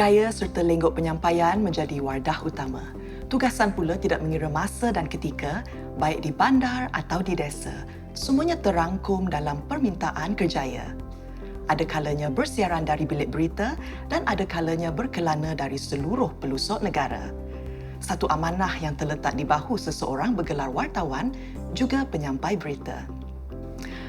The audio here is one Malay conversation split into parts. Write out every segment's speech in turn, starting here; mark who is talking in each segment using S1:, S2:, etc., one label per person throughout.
S1: Gaya serta lenggok penyampaian menjadi wardah utama. Tugasan pula tidak mengira masa dan ketika, baik di bandar atau di desa. Semuanya terangkum dalam permintaan kerjaya. Ada kalanya bersiaran dari bilik berita dan ada kalanya berkelana dari seluruh pelusuk negara. Satu amanah yang terletak di bahu seseorang bergelar wartawan juga penyampai berita.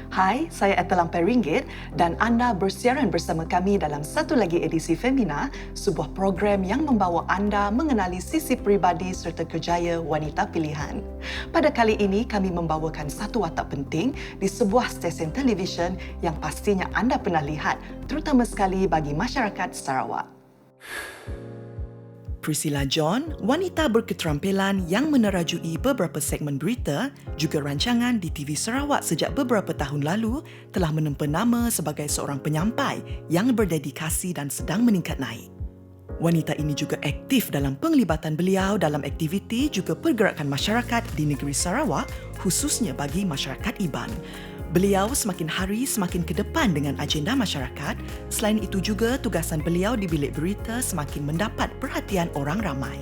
S1: Hai, saya Ethel Lampai Ringgit dan anda bersiaran bersama kami dalam satu lagi edisi Femina, sebuah program yang membawa anda mengenali sisi peribadi serta kerjaya wanita pilihan. Pada kali ini, kami membawakan satu watak penting di sebuah stesen televisyen yang pastinya anda pernah lihat, terutama sekali bagi masyarakat Sarawak. Priscilla John, wanita berketerampilan yang menerajui beberapa segmen berita, juga rancangan di TV Sarawak sejak beberapa tahun lalu, telah menempa nama sebagai seorang penyampai yang berdedikasi dan sedang meningkat naik. Wanita ini juga aktif dalam penglibatan beliau dalam aktiviti juga pergerakan masyarakat di negeri Sarawak, khususnya bagi masyarakat Iban. Beliau semakin hari semakin ke depan dengan agenda masyarakat. Selain itu juga, tugasan beliau di bilik berita semakin mendapat perhatian orang ramai.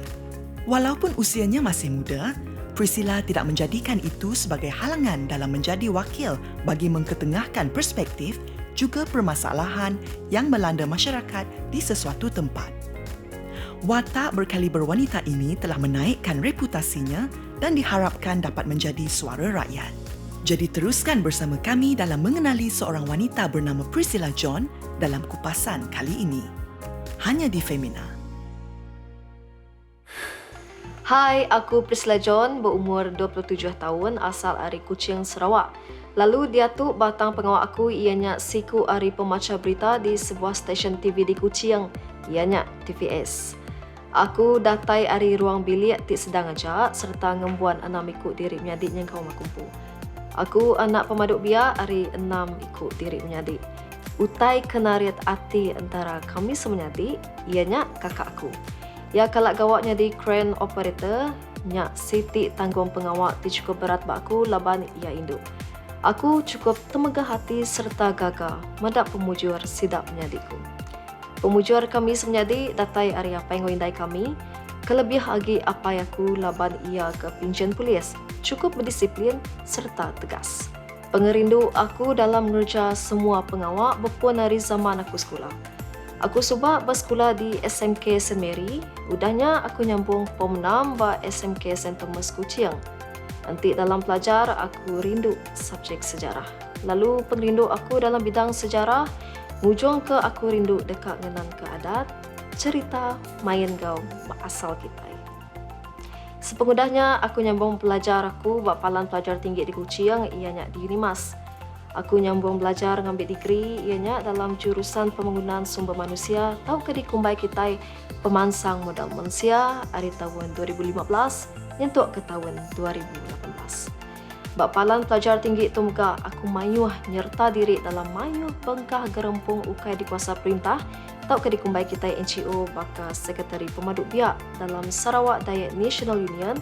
S1: Walaupun usianya masih muda, Priscilla tidak menjadikan itu sebagai halangan dalam menjadi wakil bagi mengketengahkan perspektif juga permasalahan yang melanda masyarakat di sesuatu tempat. Watak berkaliber wanita ini telah menaikkan reputasinya dan diharapkan dapat menjadi suara rakyat. Jadi teruskan bersama kami dalam mengenali seorang wanita bernama Priscilla John dalam kupasan kali ini. Hanya di Femina.
S2: Hai, aku Priscilla John, berumur 27 tahun, asal dari Kuching, Sarawak. Lalu dia tu batang pengawal aku ianya siku ari pemaca berita di sebuah stesen TV di Kuching, ianya TVS. Aku datai ari ruang bilik ti sedang aja serta ngembuan enam ikut diri menyadik yang kau makumpu. Aku anak pemaduk biak hari 6 ikut diri menyadik. Utai kenariat hati antara kami semenyadik, ianya kakak aku. Ya kalak gawaknya di crane operator, nyak Siti tanggung pengawak di cukup berat bak aku laban ia induk. Aku cukup temegah hati serta gagah mendak pemujur sidap menyadikku. Pemujur kami semenyadik datai area pengoindai kami, kelebih lagi apa yaku laban ia ke pinjen polis, cukup berdisiplin serta tegas. Pengerindu aku dalam mengerja semua pengawak berpun dari zaman aku sekolah. Aku subak bersekolah di SMK St. Mary, udahnya aku nyambung Pom 6 ba SMK St. Thomas Kuching. Nanti dalam pelajar aku rindu subjek sejarah. Lalu pengerindu aku dalam bidang sejarah, mujung ke aku rindu dekat ngenan ke adat, cerita main gaul asal kita. Sepengudahnya, aku nyambung pelajar aku bapalan pelajar tinggi di Kuching, ianya di Unimas. Aku nyambung belajar ngambil degree, ianya dalam jurusan pembangunan sumber manusia, tau ke di Kumbai kita pemansang modal manusia dari tahun 2015 nyentuk ke tahun 2018. Bapalan pelajar tinggi itu muka aku mayuh nyerta diri dalam mayuh bengkah gerempung ukai di kuasa perintah tau ke dikumbai kita NGO baka Sekretari Pemaduk Biak dalam Sarawak Dayak National Union,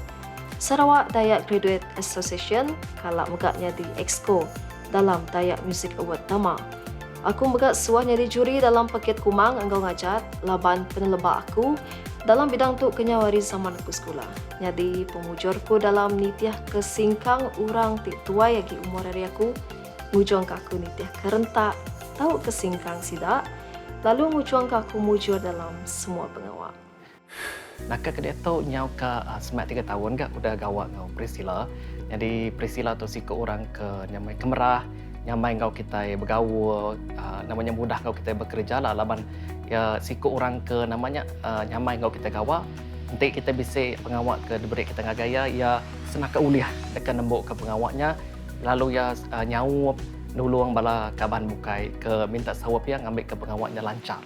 S2: Sarawak Dayak Graduate Association, kalak megaknya di Exco dalam Dayak Music Award Tama. Aku megak suahnya di juri dalam paket kumang anggau ngajat laban penelebak aku dalam bidang tu kenyawari zaman aku sekolah. Jadi pemujurku dalam nitiah kesingkang urang ti tuai lagi umur dari aku, mujung aku nitiah kerentak, tahu kesingkang sidak, lalu mujung aku mujur dalam semua pengawal.
S3: Nak kedai tu nyau ke semak 3 tahun ke udah gawat ngau Priscilla. Jadi Priscilla tu si ke orang ke nyamai kemerah, nyamai ngau kita bergaul, namanya mudah ngau kita bekerja lah laban ya si ke orang ke namanya nyamai ngau kita gawat. Nanti kita bisa pengawak ke diberi kita ngagaya ya senang ke uliah dekat nembok ke pengawaknya lalu ya nyau dulu orang bala kaban bukai ke minta sawap yang ambil ke pengawaknya lancar.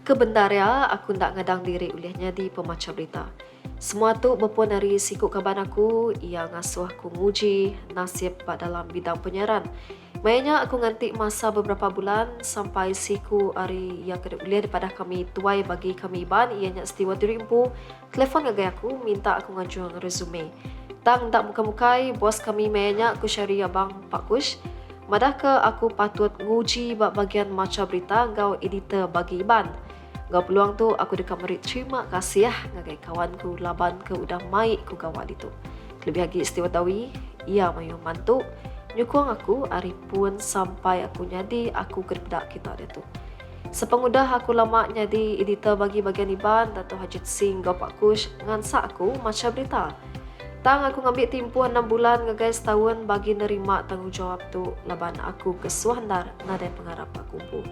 S2: Kebentar ya, aku tak ngadang diri ulihnya di pemaca berita. Semua tu berpun dari siku kaban aku yang ngasuh aku nguji nasib dalam bidang penyiaran. Mainnya aku nganti masa beberapa bulan sampai siku hari yang kedua uliah daripada kami tuai bagi kami ban ianya setiwa dirimpu. Telefon ngagay aku minta aku ngajuang resume. Tak muka-mukai, bos kami mainnya aku syari abang Pak Kush. Madah ke aku patut nguji bagian maca berita engkau editor bagi Iban. Ngau peluang tu aku dekat merit terima kasih ngagai kawanku laban ke udah mai ku gawat itu. Lebih lagi istiwa tawi, ia mayu mantu nyukung aku hari pun sampai aku nyadi aku kerdak kita dia tu. Sepengudah aku lama jadi editor bagi bagian Iban Dato' Hajit Singh Gopak Kush ngansa aku macam berita. Tang aku ngambil timpuan 6 bulan ngagai setahun bagi nerima tanggungjawab tu laban aku kesuah nadai pengarap aku pun.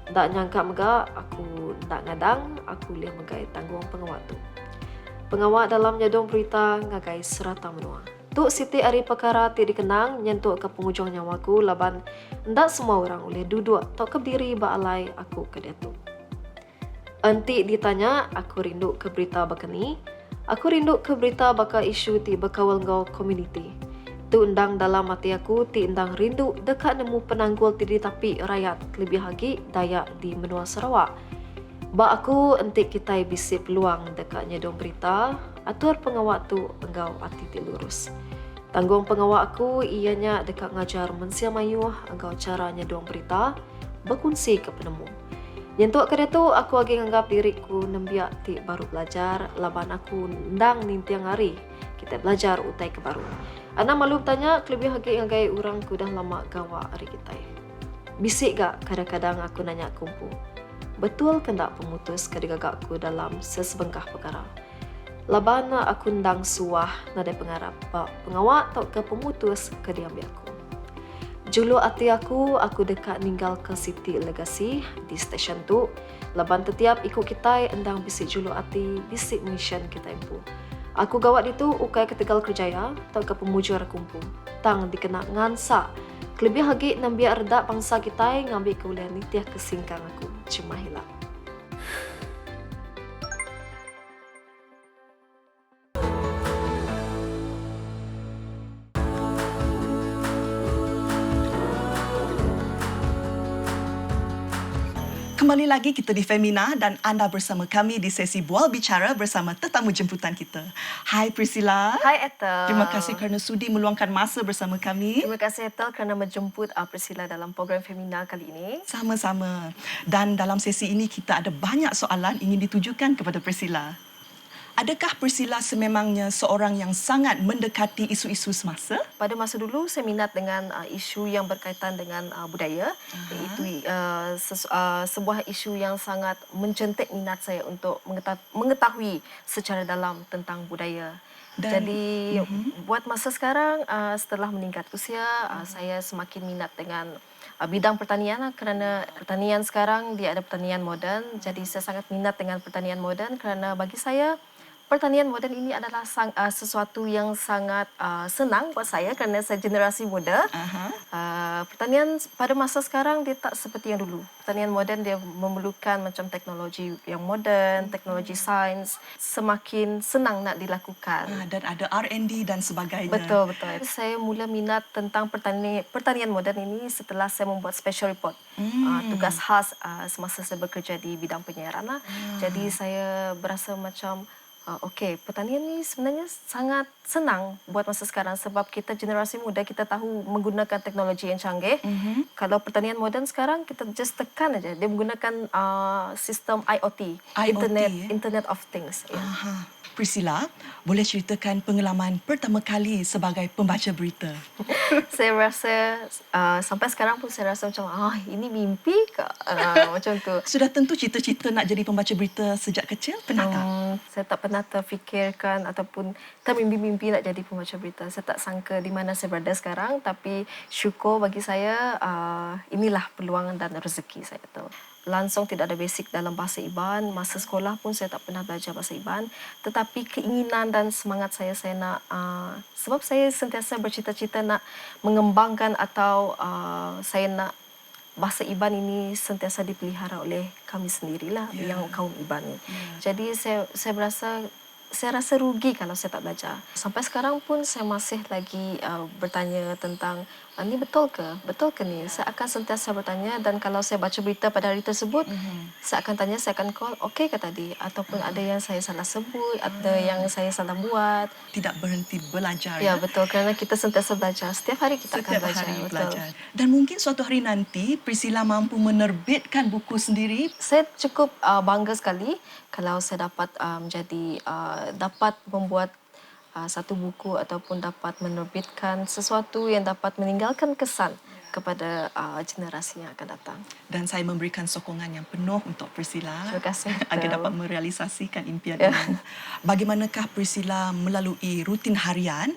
S2: Tak nyangka mega aku tak ngadang aku lihat megai tanggung pengawat tu. Pengawat dalam nyadong berita ngagai serata menua. Tu Siti Ari perkara ti dikenang nyentuh ke penghujung nyawaku laban ndak semua orang boleh duduk atau berdiri baalai aku ke dia tu. Enti ditanya aku rindu ke berita bakani. Aku rindu ke berita bakal isu ti berkawal ngau community. Tu undang dalam hati aku ti undang rindu dekat nemu penanggul ti di tapi rakyat lebih lagi Dayak di menua Sarawak. Ba aku entik kita bisi peluang dekat nyedong berita atur pengawat tu engau hati ti lurus. Tanggung pengawat aku ianya dekat ngajar mensia mayuh engau cara nyedong berita berkongsi ke penemu. Yentuk kada tu aku lagi nganggap diriku nembiak ti baru belajar laban aku ndang nintiang hari kita belajar utai ke baru. Ana malu bertanya lebih lagi ngagai orang ku dah lama gawa hari kita. Bisik gak kadang-kadang aku nanya kumpu. Betul ke ndak pemutus kedigagakku dalam sesebengkah perkara. Labana aku ndang suah nadai pengarap pengawat atau ke pemutus ke diambil aku. Julu hati aku dekat ninggal ke City Legacy di stesen tu. Laban setiap ikut kita endang bisik julu hati bisik mission kita impu. Aku gawat itu ukai ke Tegal Kerjaya atau ke pemujur kumpu. Tang dikena ngansa. Lebih lagi nambiak redak bangsa kita ngambil keulian nitiah kesingkang aku. Cuma hilang.
S1: Kembali lagi kita di Femina dan anda bersama kami di sesi Bual Bicara bersama tetamu jemputan kita. Hai Priscilla.
S2: Hai Ethel.
S1: Terima kasih kerana sudi meluangkan masa bersama kami.
S2: Terima kasih Ethel kerana menjemput Priscilla dalam program Femina kali ini.
S1: Sama-sama. Dan dalam sesi ini kita ada banyak soalan ingin ditujukan kepada Priscilla. Adakah Priscilla sememangnya seorang yang sangat mendekati isu-isu semasa?
S2: Pada masa dulu saya minat dengan isu yang berkaitan dengan budaya, iaitu sebuah isu yang sangat mencentik minat saya untuk mengetahui secara dalam tentang budaya. Jadi buat masa sekarang setelah meningkat usia, saya semakin minat dengan bidang pertanian kerana pertanian sekarang dia ada pertanian moden. Jadi saya sangat minat dengan pertanian moden kerana bagi saya pertanian moden ini adalah sesuatu yang sangat senang buat saya kerana saya generasi muda. Pertanian pada masa sekarang dia tak seperti yang dulu. Pertanian moden dia memerlukan macam teknologi yang moden, teknologi sains, semakin senang nak dilakukan.
S1: Dan ada R&D dan sebagainya.
S2: Betul. Saya mula minat tentang pertanian moden ini setelah saya membuat special report. Tugas khas semasa saya bekerja di bidang penyiaran. Jadi saya berasa macam okey, pertanian ni sebenarnya sangat senang buat masa sekarang sebab kita generasi muda kita tahu menggunakan teknologi yang canggih. Kalau pertanian moden sekarang kita just tekan aja dia menggunakan sistem IoT, Internet of Things.
S1: Priscilla, boleh ceritakan pengalaman pertama kali sebagai pembaca berita?
S2: Saya rasa sampai sekarang pun saya rasa macam ini mimpi ke? Macam tu.
S1: Sudah tentu cita-cita nak jadi pembaca berita sejak kecil? Pernah tak?
S2: Saya tak pernah terfikirkan ataupun termimpi-mimpi nak jadi pembaca berita. Saya tak sangka di mana saya berada sekarang, tapi syukur bagi saya inilah peluang dan rezeki saya tu. Langsung tidak ada basic dalam bahasa Iban. Masa sekolah pun saya tak pernah belajar bahasa Iban. Tetapi keinginan dan semangat saya nak... sebab saya sentiasa bercita-cita nak mengembangkan atau saya nak bahasa Iban ini sentiasa dipelihara oleh kami sendirilah, yang kaum Iban ni. Jadi saya rasa rugi kalau saya tak belajar. Sampai sekarang pun saya masih lagi bertanya tentang Ini betul ke? Betul ke ni? Saya akan sentiasa bertanya dan kalau saya baca berita pada hari tersebut, saya akan tanya, saya akan call, okey ke tadi? Ataupun ada yang saya salah sebut, ada yang saya salah buat.
S1: Tidak berhenti belajar
S2: Ya,
S1: ya.
S2: betul. Kerana kita sentiasa belajar. Setiap hari kita akan
S1: Setiap
S2: belajar.
S1: hari
S2: Betul.
S1: belajar. Dan mungkin suatu hari nanti Priscilla mampu menerbitkan buku sendiri.
S2: Saya cukup bangga sekali kalau saya dapat dapat membuat satu buku ataupun dapat menerbitkan sesuatu yang dapat meninggalkan kesan kepada generasi yang akan datang.
S1: Dan saya memberikan sokongan yang penuh untuk Priscilla
S2: Terima kasih.
S1: agar dapat merealisasikan impian
S2: Ya.
S1: ini. Bagaimanakah Priscilla melalui rutin harian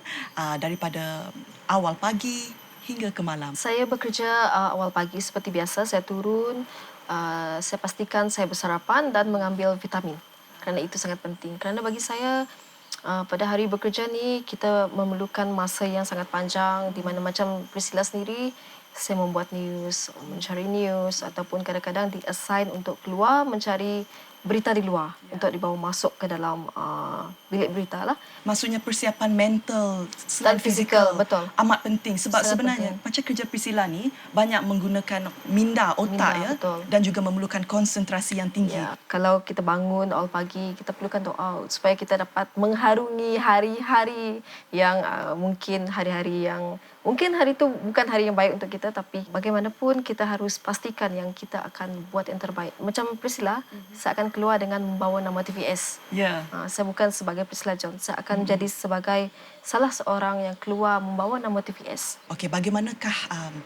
S1: daripada awal pagi hingga ke malam?
S2: Saya bekerja awal pagi seperti biasa. Saya turun, saya pastikan saya bersarapan dan mengambil vitamin. Kerana itu sangat penting. Kerana bagi saya, pada hari bekerja ni, kita memerlukan masa yang sangat panjang di mana macam Priscilla sendiri, saya membuat news, mencari news ataupun kadang-kadang di-assign untuk keluar mencari berita di luar untuk dibawa masuk ke dalam bilik berita lah.
S1: Maksudnya persiapan mental
S2: Dan fizikal, betul.
S1: amat penting sebab
S2: Sangat
S1: sebenarnya
S2: penting.
S1: macam kerja Priscilla ni banyak menggunakan minda otak
S2: Minda,
S1: ya
S2: betul.
S1: dan juga memerlukan konsentrasi yang tinggi.
S2: Ya, kalau kita bangun awal pagi, kita perlukan doa supaya kita dapat mengharungi hari-hari yang mungkin hari-hari yang mungkin hari itu bukan hari yang baik untuk kita, tapi bagaimanapun kita harus pastikan yang kita akan buat yang terbaik. Macam Priscilla, saya akan keluar dengan membawa nama TVS.
S1: Ya.
S2: Saya bukan sebagai Priscilla John, saya akan jadi sebagai salah seorang yang keluar membawa nama TVS.
S1: Okey, bagaimanakah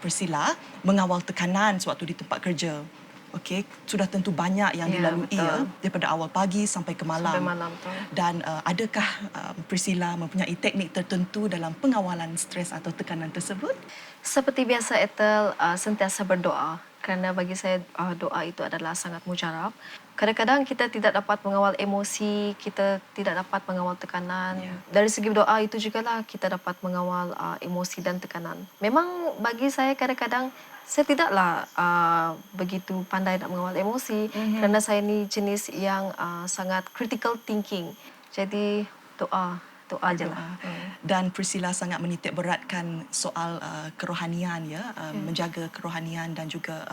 S1: Priscilla mengawal tekanan sewaktu di tempat kerja? Okey, sudah tentu banyak yang
S2: Ya,
S1: dilalui
S2: betul.
S1: ya daripada awal pagi sampai ke malam.
S2: Sampai malam tu.
S1: Dan adakah Priscilla mempunyai teknik tertentu dalam pengawalan stres atau tekanan tersebut?
S2: Seperti biasa, Ethel, sentiasa berdoa. Kerana bagi saya, doa itu adalah sangat mujarab. Kadang-kadang kita tidak dapat mengawal emosi, kita tidak dapat mengawal tekanan.
S1: Ya.
S2: Dari segi doa itu jugalah kita dapat mengawal emosi dan tekanan. Memang bagi saya kadang-kadang saya tidaklah begitu pandai nak mengawal emosi kerana saya ni jenis yang sangat critical thinking. Jadi doa je lah.
S1: Dan Priscilla sangat menitik beratkan soal kerohanian ya, menjaga kerohanian dan juga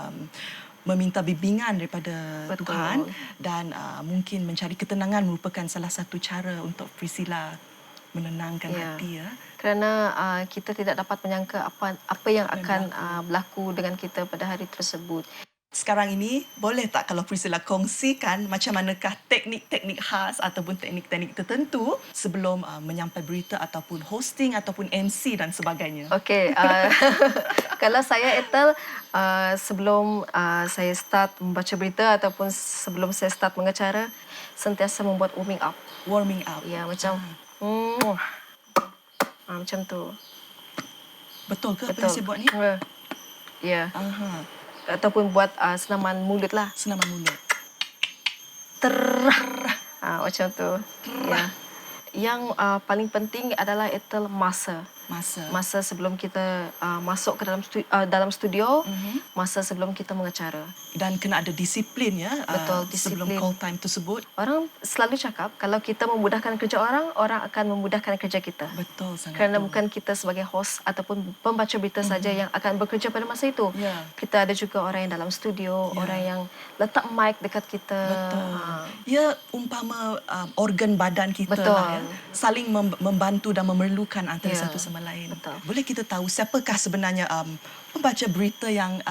S1: meminta bimbingan daripada
S2: Betul.
S1: Tuhan dan mungkin mencari ketenangan merupakan salah satu cara untuk Priscilla menenangkan
S2: Ya.
S1: hati ya.
S2: Kerana kita tidak dapat menyangka apa yang akan berlaku dengan kita pada hari tersebut.
S1: Sekarang ini boleh tak kalau Priscilla kongsikan macam manakah teknik-teknik khas ataupun teknik-teknik tertentu sebelum menyampai berita ataupun hosting ataupun MC dan sebagainya?
S2: Okey, kalau saya, Ethel, sebelum saya start membaca berita ataupun sebelum saya start mengacara, sentiasa membuat warming up.
S1: Warming up.
S2: Ya, macam macam tu.
S1: Betul ke apa yang saya buat ni?
S2: Ya,
S1: Aha,
S2: ataupun buat senaman mulut lah.
S1: senaman mulut.
S2: Macam tu. Ya. Yang paling penting adalah, Ethel, masa. Masa sebelum kita masuk ke dalam studio, masa sebelum kita mengacara.
S1: Dan kena ada disiplin ya.
S2: Betul,
S1: Sebelum
S2: disiplin.
S1: call time tersebut.
S2: Orang selalu cakap kalau kita memudahkan kerja orang, orang akan memudahkan kerja kita.
S1: Betul sangat.
S2: Kerana bukan kita sebagai host ataupun pembaca berita saja yang akan bekerja pada masa itu.
S1: Ya.
S2: Kita ada juga orang yang dalam studio, orang yang letak mic dekat kita.
S1: Betul. Ya, umpama organ badan kita
S2: Betul.
S1: lah ya. Saling membantu dan memerlukan antara
S2: Ya,
S1: satu sama lain.
S2: betul.
S1: Boleh kita tahu siapakah sebenarnya pembaca berita yang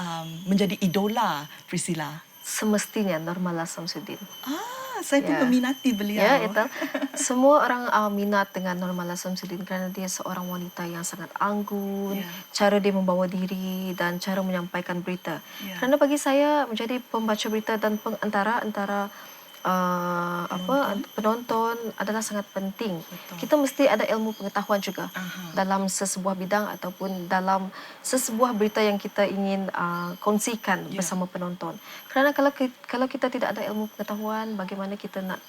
S1: menjadi idola Priscilla?
S2: Semestinya Normala Samsudin.
S1: Saya pun
S2: Ya.
S1: meminati beliau.
S2: Ya, Ethel. Semua orang minat dengan Normala Samsudin kerana dia seorang wanita yang sangat anggun,
S1: Ya.
S2: cara dia membawa diri dan cara menyampaikan berita.
S1: Ya.
S2: Kerana bagi saya menjadi pembaca berita dan pengantara antara penonton adalah sangat penting.
S1: Betul.
S2: Kita mesti ada ilmu pengetahuan juga
S1: Aha.
S2: dalam sesebuah bidang ataupun dalam sesebuah berita yang kita ingin kongsikan
S1: Ya.
S2: bersama penonton. Kerana kalau kita tidak ada ilmu pengetahuan, bagaimana kita nak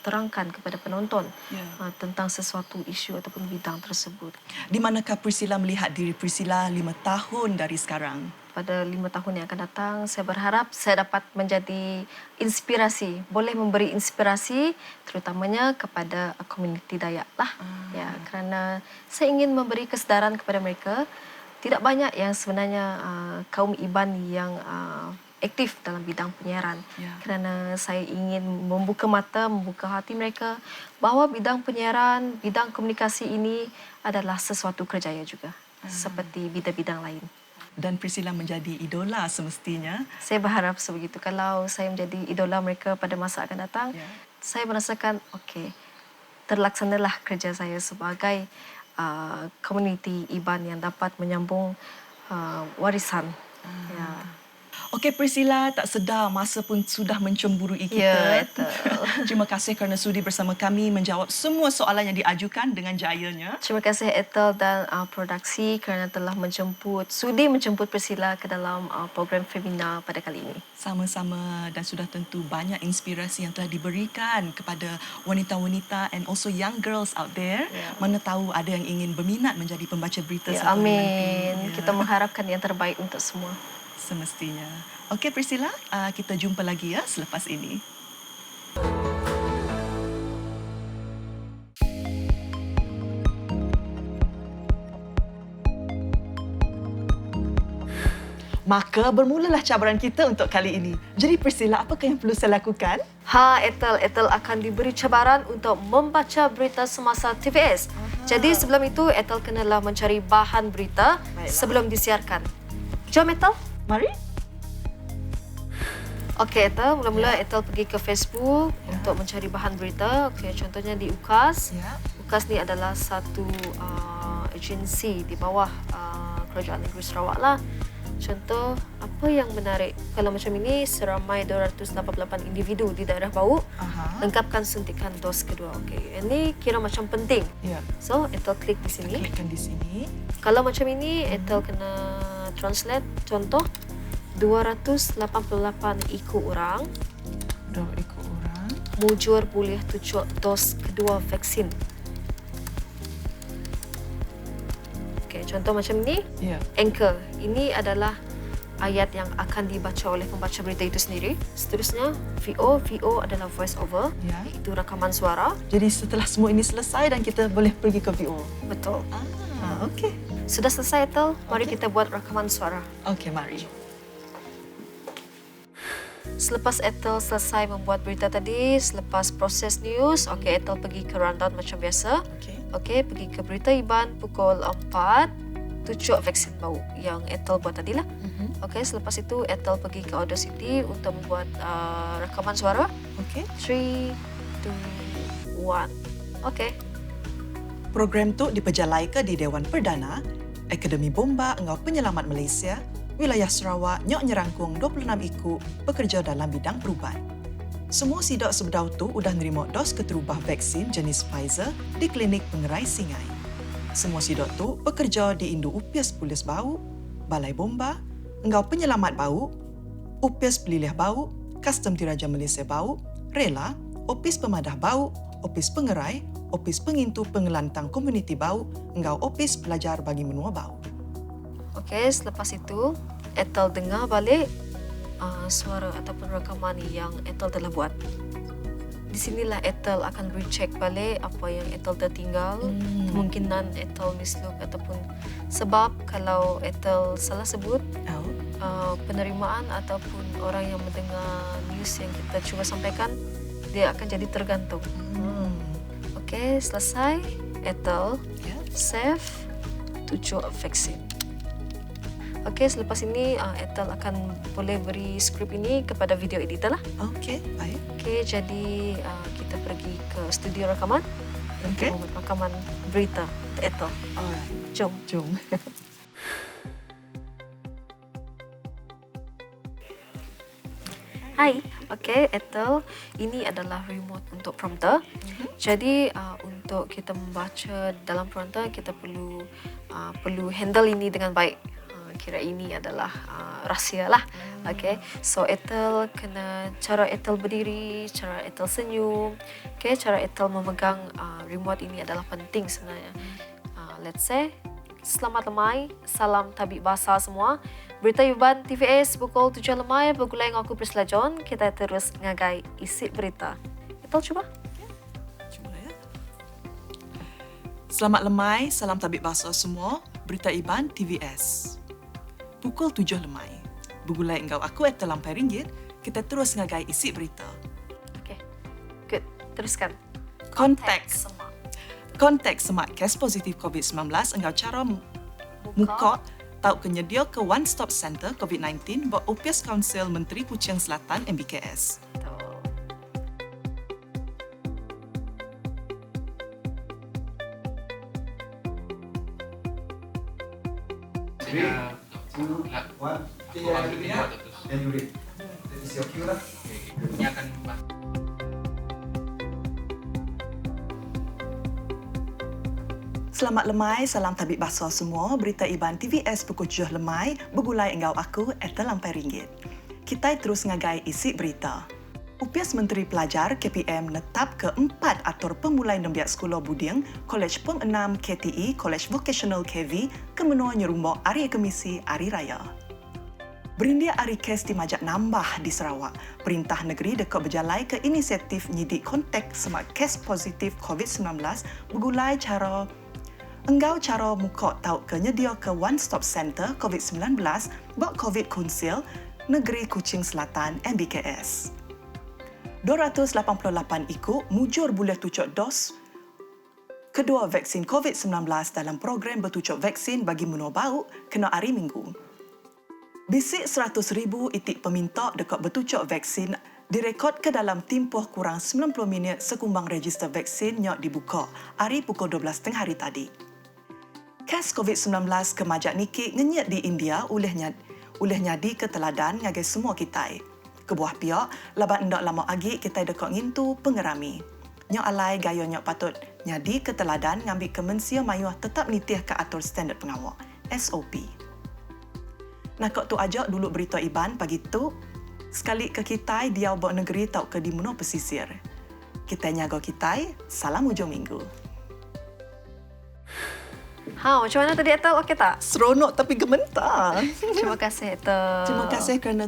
S2: terangkan kepada penonton
S1: Ya.
S2: tentang sesuatu isu ataupun bidang tersebut.
S1: Di manakah Priscilla melihat diri Priscilla 5 tahun dari sekarang?
S2: Pada 5 tahun yang akan datang, saya berharap saya dapat menjadi inspirasi, boleh memberi inspirasi terutamanya kepada komuniti Dayak lah. Ya, kerana saya ingin memberi kesedaran kepada mereka Tidak banyak yang sebenarnya kaum Iban yang aktif dalam bidang penyiaran.
S1: Ya.
S2: Kerana saya ingin membuka mata, membuka hati mereka bahawa bidang penyiaran, bidang komunikasi ini adalah sesuatu kerjaya juga. Seperti bidang-bidang lain.
S1: Dan Priscilla menjadi idola semestinya.
S2: Saya berharap sebegitu. Kalau saya menjadi idola mereka pada masa akan datang,
S1: Ya.
S2: saya merasakan, okey, terlaksanalah kerja saya sebagai komuniti Iban yang dapat menyambung warisan. Ya.
S1: Okey Priscilla, tak sedar masa pun sudah mencemburui kita.
S2: Ya, betul.
S1: Terima kasih kerana sudi bersama kami menjawab semua soalan yang diajukan dengan jayanya.
S2: Terima kasih Ethel dan produksi kerana telah sudi menjemput Priscilla ke dalam program Femina pada kali ini.
S1: Sama-sama, dan sudah tentu banyak inspirasi yang telah diberikan kepada wanita-wanita and also young girls out there.
S2: Ya.
S1: Mana tahu ada yang ingin berminat menjadi pembaca berita
S2: Ya,
S1: satu hari
S2: amin.
S1: nanti. Ya.
S2: Kita mengharapkan yang terbaik untuk semua.
S1: Semestinya. Okey Priscilla, kita jumpa lagi ya selepas ini. Maka bermulalah cabaran kita untuk kali ini. Jadi Priscilla, apakah yang perlu saya lakukan?
S2: Ethel akan diberi cabaran untuk membaca berita semasa TVS. Jadi sebelum itu Ethel kenalah mencari bahan berita sebelum disiarkan. Jom Ethel.
S1: Mari.
S2: Okey Ethel, mula-mula Ethel pergi ke Facebook untuk mencari bahan berita. Okey, contohnya di UKAS.
S1: Ya.
S2: UKAS ni adalah satu agensi di bawah Kerajaan Negeri Sarawak lah. Contoh, apa yang menarik? Kalau macam ini, seramai 288 individu di daerah Bau lengkapkan suntikan dos kedua. Okey, ini kira macam penting.
S1: Ya.
S2: So, Ethel klik di sini.
S1: Klikkan di sini.
S2: Kalau macam ini, Ethel kena translate. Contoh, 288 ikut orang
S1: 2 ekor orang.
S2: mujur boleh tujuh dos kedua vaksin. Okey, contoh macam ni.
S1: Ya.
S2: Anchor. Ini adalah ayat yang akan dibaca oleh pembaca berita itu sendiri. Seterusnya, VO adalah voice over.
S1: Ya.
S2: Itu rakaman suara.
S1: Jadi setelah semua ini selesai dan kita boleh pergi ke VO.
S2: Betul.
S1: Okey.
S2: Sudah selesai, Ethel? Mari
S1: Okey.
S2: kita buat rakaman suara.
S1: Okey, mari.
S2: Selepas Ethel selesai membuat berita tadi, selepas proses news, okey, Ethel pergi ke rundown macam biasa.
S1: Okey.
S2: Okey, pergi ke berita Iban pukul 4, tujuh vaksin bau yang Ethel buat tadi lah. Okey, selepas itu Ethel pergi ke Audio City untuk membuat rakaman suara.
S1: Okey.
S2: 3, 2, 1. Okey.
S1: Program tu diperjalaika di Dewan Perdana, Akademi Bomba Engau Penyelamat Malaysia, Wilayah Sarawak, Nyok Nyerangkung 26 ikut bekerja dalam bidang perubat. Semua sidak sebedau tu udah nerima dos keterubah vaksin jenis Pfizer di klinik pengerai Singai. Semua sidak tu bekerja di Indu Upias Polis Bau, Balai Bomba, Engau Penyelamat Bau, Upias Pelilih Bau, Kastam Diraja Malaysia Bau, Rela, Opis Pemadah Bau, Opis Pengerai, Opis Pengintu Pengelantang Komuniti Bau, Engau Opis Pelajar Bagi Menua Bau.
S2: Okey, selepas itu Ethel dengar balik suara ataupun rakaman yang Ethel telah buat. Di sinilah Ethel akan recheck balik apa yang Ethel tertinggal. Kemungkinan Ethel mislook ataupun sebab kalau Ethel salah sebut penerimaan ataupun orang yang mendengar news yang kita cuba sampaikan, dia akan jadi tergantung. Okey, selesai. Ethel save 7 vaksin. Okey, selepas ini Ethel akan boleh beri skrip ini kepada video editor lah.
S1: Okey, baik.
S2: Okey, jadi kita pergi ke studio rakaman
S1: Okey.
S2: untuk membuat rakaman berita untuk Ethel.
S1: Alright.
S2: Jom.
S1: Jom.
S2: Hai, okey Ethel, ini adalah remote untuk prompter. Jadi untuk kita membaca dalam prompter kita perlu handle ini dengan baik. Kira ini adalah rahsia lah. Okey, so Ethel kena cara Ethel berdiri, cara Ethel senyum. Okey, cara Ethel memegang remote ini adalah penting sebenarnya. Let's say, selamat lemai, salam tabik bahasa semua. Berita Iban TVS pukul 7 lemai bergulai dengan aku Priscilla John. Kita terus ngagai isi berita. Ethel cuba.
S1: Cuba ya. Selamat lemai, salam tabik bahasa semua. Berita Iban TVS. Pukul 7 lemai. Begulai engkau aku at Lampai Ringgit, kita terus ngagai isi berita.
S2: Okay, good. Teruskan.
S1: Konteks.
S2: Semak.
S1: Konteks semak kes positif COVID-19 engkau cara muka tau kenyedia ke One Stop Center COVID-19 buat Upias Kaunsil Menteri Kuching Selatan MBKS.
S4: Sila, 2, 1. Then you read. That is your cue lah.
S5: Ini akan
S1: Selamat lemai, salam tabik bahasa semua. Berita Iban TVS pukul 7 lemai, begulai engkau aku at Lampai Ringgit. Kita terus ngagai isi berita. Upias Menteri Pelajar KPM netap ke-4 atur pemulai nembiak sekolah buding Kolej Pom 6 KTE Kolej Vocational KV ke menua nyerumbok Hari Kemisi Hari Raya. Berindia hari kes dimajak nambah di Sarawak. Perintah negeri dekat berjalai ke inisiatif nyidik kontak semak kes positif COVID-19 begulai cara muka tau ke nyedia ke One Stop Center COVID-19 buat COVID Konsil Negeri Kuching Selatan MBKS. 288 ikut mujur boleh tucuk dos kedua vaksin COVID-19 dalam program bertucuk vaksin bagi menua bau kena hari Minggu. Bisik 100,000 itik peminta dekat bertucuk vaksin direkod ke dalam tempoh kurang 90 minit sekumbang register vaksin yang dibuka hari pukul 12 tengah hari tadi. Kes COVID-19 ke majak niki ngenyat di India oleh nyadi ke teladan ngagai semua kitai. Kebuah pihak, laban ndak lama lagi kita dekat ngintu pengerami. Nyok alai gaya nyok patut nyadi ke teladan ngambil ke mensia mayuah tetap nitih ke atur standard pengawal, SOP. Nak tu ajak dulu berita Iban pagi tu, sekali ke kita dia bawa negeri tau ke di menua pesisir. Kita nyaga kita, salam hujung minggu.
S2: Macam mana tadi Ethel? Okey tak?
S1: Seronok tapi gementar.
S2: Terima kasih Ethel.
S1: Terima kasih kerana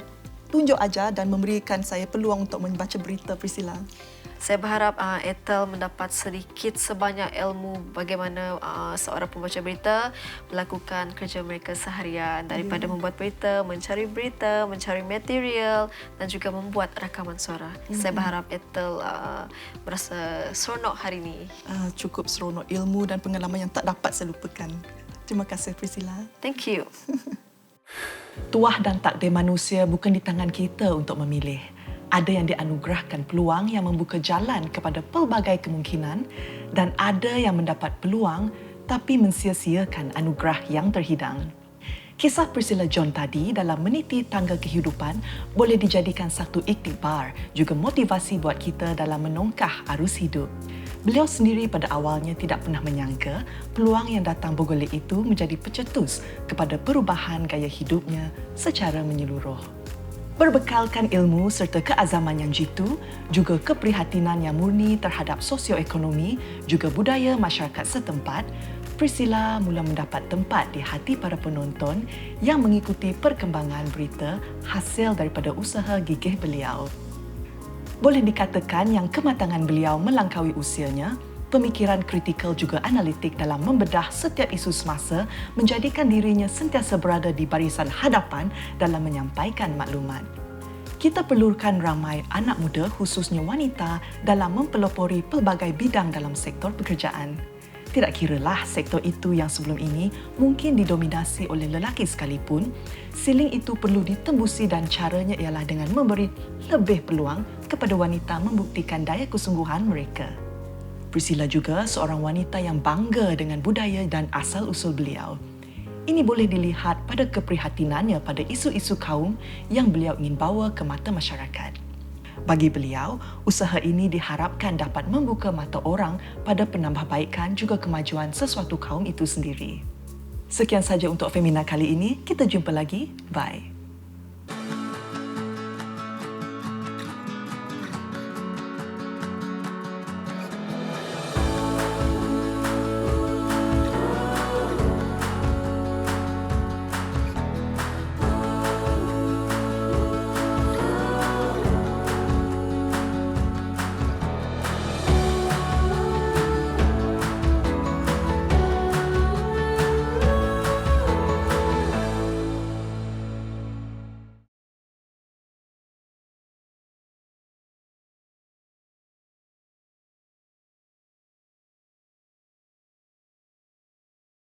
S1: tunjuk ajar dan memberikan saya peluang untuk membaca berita, Priscilla.
S2: Saya berharap Ethel mendapat sedikit sebanyak ilmu bagaimana seorang pembaca berita melakukan kerja mereka seharian daripada membuat berita, mencari material dan juga membuat rakaman suara. Saya berharap Ethel merasa seronok hari ini.
S1: Cukup seronok, ilmu dan pengalaman yang tak dapat saya lupakan. Terima kasih, Priscilla.
S2: Thank you.
S1: Tuah dan takdir manusia bukan di tangan kita untuk memilih. Ada yang dianugerahkan peluang yang membuka jalan kepada pelbagai kemungkinan dan ada yang mendapat peluang tapi mensia-siakan anugerah yang terhidang. Kisah Priscilla John tadi dalam meniti tangga kehidupan boleh dijadikan satu iktibar, juga motivasi buat kita dalam menongkah arus hidup. Beliau sendiri pada awalnya tidak pernah menyangka peluang yang datang bergolek itu menjadi pencetus kepada perubahan gaya hidupnya secara menyeluruh. Berbekalkan ilmu serta keazaman yang jitu, juga keprihatinan yang murni terhadap sosioekonomi, juga budaya masyarakat setempat, Priscilla mula mendapat tempat di hati para penonton yang mengikuti perkembangan berita hasil daripada usaha gigih beliau. Boleh dikatakan yang kematangan beliau melangkaui usianya, pemikiran kritikal juga analitik dalam membedah setiap isu semasa menjadikan dirinya sentiasa berada di barisan hadapan dalam menyampaikan maklumat. Kita perlukan ramai anak muda khususnya wanita dalam mempelopori pelbagai bidang dalam sektor pekerjaan. Tidak kiralah sektor itu yang sebelum ini mungkin didominasi oleh lelaki sekalipun, siling itu perlu ditembusi dan caranya ialah dengan memberi lebih peluang kepada wanita membuktikan daya kesungguhan mereka. Priscilla juga seorang wanita yang bangga dengan budaya dan asal-usul beliau. Ini boleh dilihat pada keprihatinannya pada isu-isu kaum yang beliau ingin bawa ke mata masyarakat. Bagi beliau, usaha ini diharapkan dapat membuka mata orang pada penambahbaikan juga kemajuan sesuatu kaum itu sendiri. Sekian saja untuk Femina kali ini. Kita jumpa lagi. Bye.